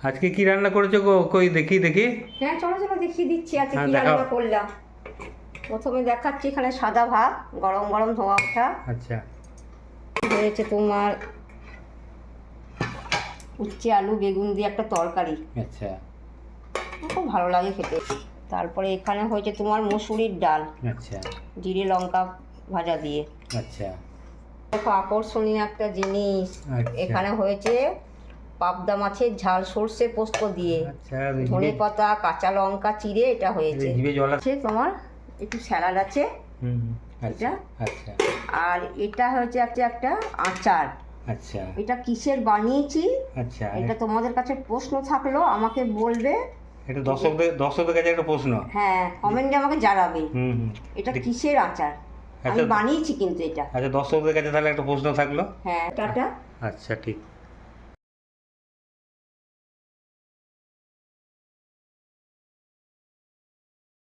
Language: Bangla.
আজকে কি রান্না করেছো গো? কই দেখি দেখি। হ্যাঁ চলো চলো দেখিয়ে দিচ্ছি আজকে হ্যাঁ, কি দেখাও। রান্না করলাম। প্রথমে দেখাচ্ছি এখানে সাদা ভাত, গরম গরম ধোয়া ওঠা। আচ্ছা হয়েছে তোমার উচ্ছে আলু বেগুন দিয়ে একটা তরকারি, আচ্ছা খুব ভালো লাগে খেতে। তারপরে এখানে হয়েছে তোমার মসুরির ডাল আচ্ছা জিরে লঙ্কা ভাজা দিয়ে। আচ্ছা দেখো আকর্ষণীয় একটা জিনিস, আচ্ছা। এখানে হয়েছে পাবদা মাছের ঝাল সর্ষে পোস্ত দিয়ে, আচ্ছা ধনে পাতা কাঁচা লঙ্কা চিড়ে এটা হয়েছে। জিভে জল আসছে। তোমার একটু স্যালাড আছে হুম আচ্ছা এটা। আচ্ছা আর এটা হচ্ছে একটা আচার। আচ্ছা এটা কিসের বানিয়েছি আচ্ছা এটা তোমাদের কাছে প্রশ্ন থাকলো, আমাকে বলবে। এটা দর্শকদের কাছে একটা প্রশ্ন। হ্যাঁ কমেন্টে আমাকে জানাবে হুম হুম এটা কিসের আচার। আমি আচ্ছা বানিয়েছি কিন্তু এটা। আচ্ছা, দর্শকদের কাছে তাহলে একটা প্রশ্ন থাকলো। হ্যাঁ টাটা। আচ্ছা ঠিক।